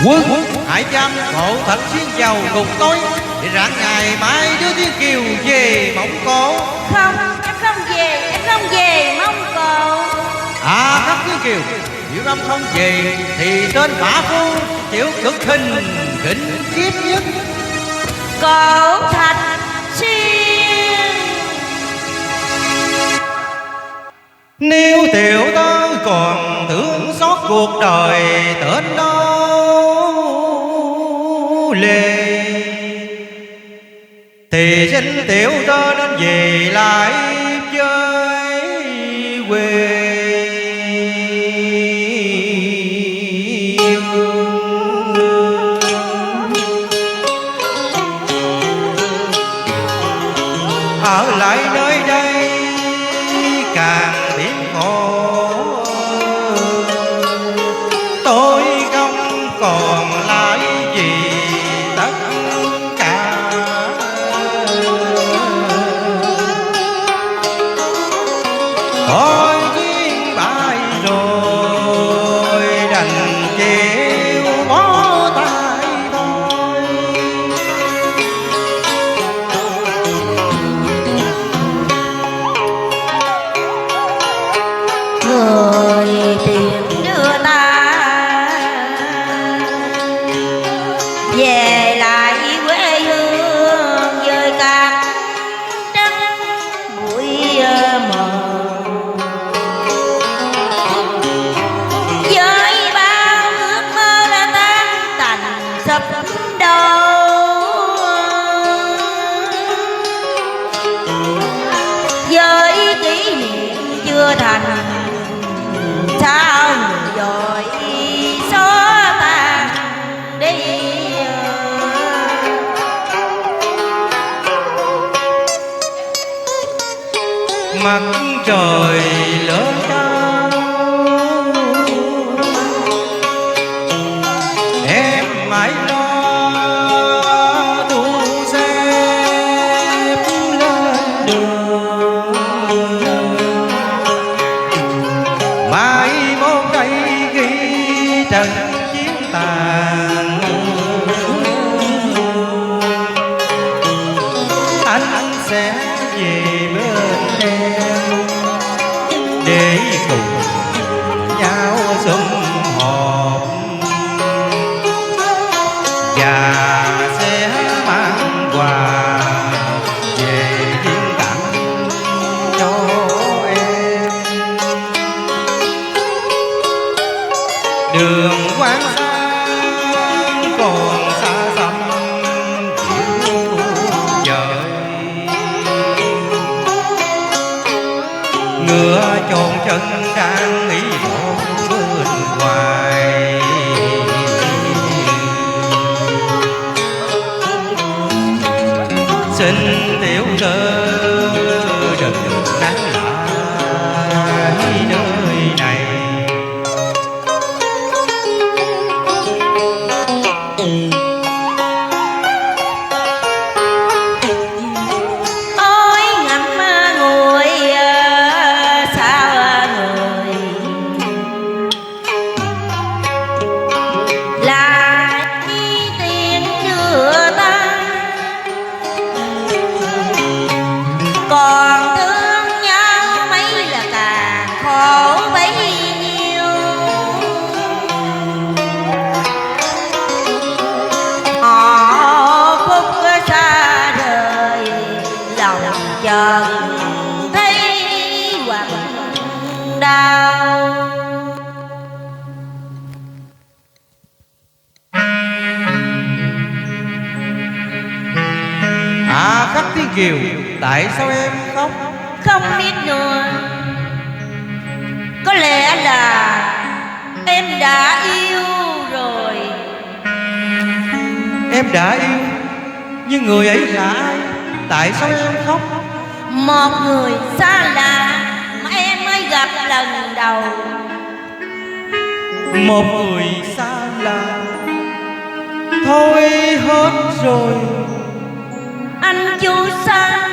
Quân hãy chăm hộ thật xuyên giàu ngục tối, để rạng ngày mai đưa Thiên Kiều về Mông Cổ. Không, em không về, em không về Mông Cổ. À Khắc Thiên Kiều, nếu em không về thì tên mã phu chịu cực hình khủng khiếp nhất. Cổ Thạch Xuyên. Nếu tiểu tớ còn thương xót cuộc đời tên đâu lệ, thì xin tiểu tớ nên về lại với quê. Ở lại nơi đây càng thêm khổ, tôi không còn lại gì tất cả. Thôi duyên bại rồi đành chịu bó tay thôi. Người tìm đưa ta về lại quê hương, dời cát trắng bụi mờ, với bao ước mơ đã tan tành sập đổ, với kỷ niệm chưa thành sao rồi xóa tan đi. Mặt trời lớn cao em mãi lo thu xếp lên đường, mai mốt đây ghi trận chiến tàn, anh sẽ về bên em để cùng nhau sum họp, và sẽ mang quà về viếng tặng cho em. Đường quán sang còn xa xăm chiều trời, ngựa chồn chân đang nghĩ một bên ngoài. Xin tiểu tơ đừng nán lại nơi này, Ôi ngắm ngồi xa người, lại tiếng đưa ta còn thương nhau mấy là càng khổ bấy nhiêu. Họ phút xa đời lòng chợt thấy hoặc đau. À Khắc Thiên Kiều, tại sao em khóc? Không biết nữa, có lẽ là em đã yêu rồi. Em đã yêu, nhưng người ấy là ai? Tại sao em khóc? Một người xa lạ mà em mới gặp lần đầu. Một người xa lạ, thôi hết rồi. Anh Chu Sa,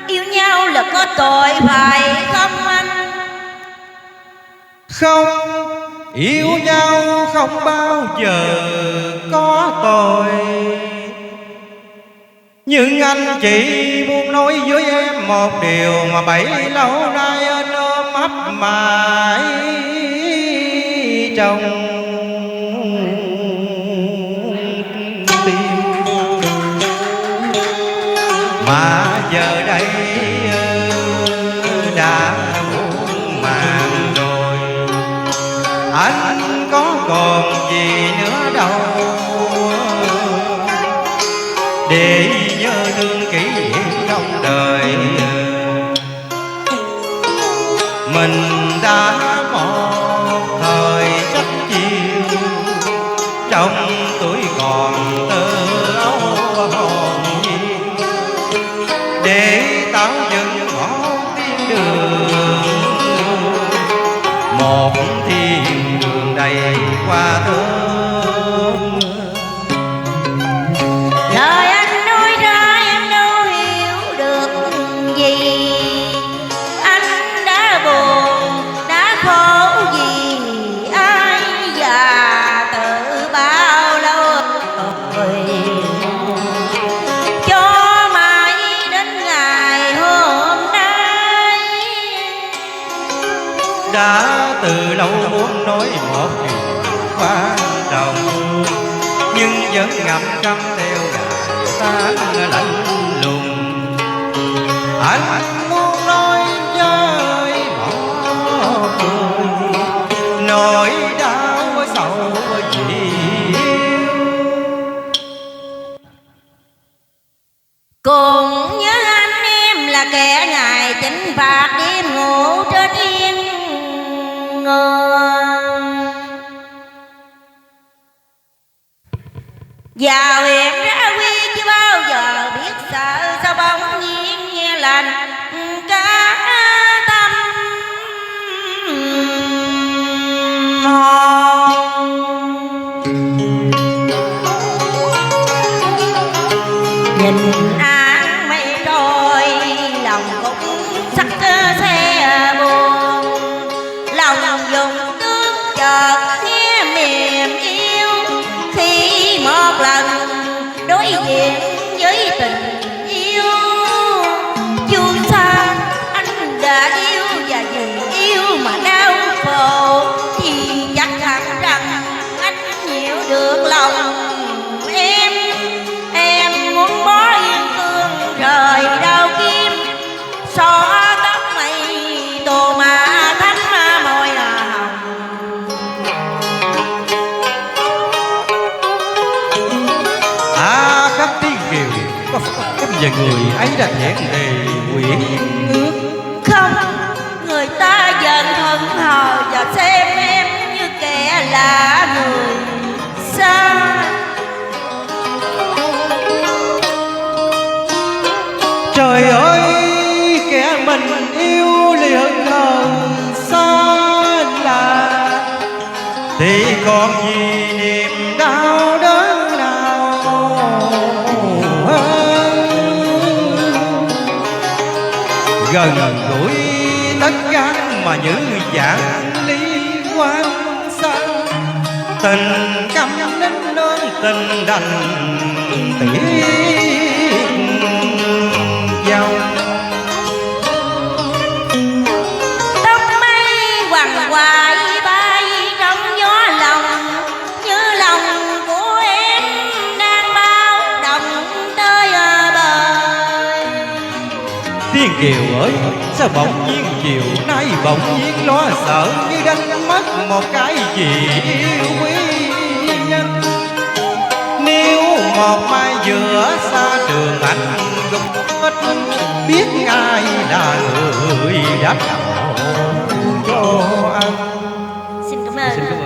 yêu nhau là có tội phải không anh? Không, Yêu nhau không bao giờ có tội, nhưng anh chỉ muốn nói với em một điều mà bấy lâu nay anh ôm ấp mãi trong tim. Mà giờ đây đã muộn màng rồi, anh có còn gì nữa đâu để nhớ thương kỷ niệm trong đời. Mình đã một thời chắc chiều trong tuổi còn tơ ấu hồn nhiên, để tạo dựng một thiên đường, một thiên đường đầy hoa thơm. Lời anh nói ra em đâu hiểu được gì, anh đã buồn đã khổ vì ai già từ bao lâu rồi, cho mãi đến ngày hôm nay. Đã từ lâu muốn nói một điều quan trọng, nhưng vẫn ngậm câm theo ngày tháng lạnh lùng. Anh muốn nói với mọi người nỗi đau sầu vì yêu. Cùng nhớ anh em là kẻ ngày chinh phạt đêm ngủ trên yên ngựa, vào hiểm ra quy chứ bao giờ biết sợ, sao bỗng nhiên nghe lành cả tâm hồn. Nhìn áng mây trôi lòng cũng sắc xe buồn, lòng dùng nước chợt nghe mềm yêu khi một lần đối diện với tình yêu. Chu sa anh đã yêu và vì yêu mà đau khổ, thì chắc hẳn rằng anh hiểu được lòng em. Em muốn bỏ yên cương rời đau kim, xóa tóc mây tô mà thánh môi hồng. Khắc Thiên Kiều có phải về người ấy đã hẹn đề nguyện ước? Không, người ta giận hận hờ và xem em như kẻ lạ người xa. Trời ơi, kẻ mình yêu li hận hờ xa lạ, thì còn gì niềm đau đớn nào hơn. Gần gũi tất cả mà như dạng ly quan xa, tình căm đến nơi tình đành tiếc dòng. Tóc mây quằn quại bay trong gió lòng, như lòng của em đang bao động tới bờ. Thiên Kiều ơi, sao bỗng nhiên chiều nay bỗng nhiên lo sợ như đánh mất một cái gì yêu quý nhân. Nếu một mai giữa xa trường anh gục hết, biết ai là người đáp đạo cho anh. Xin cảm ơn.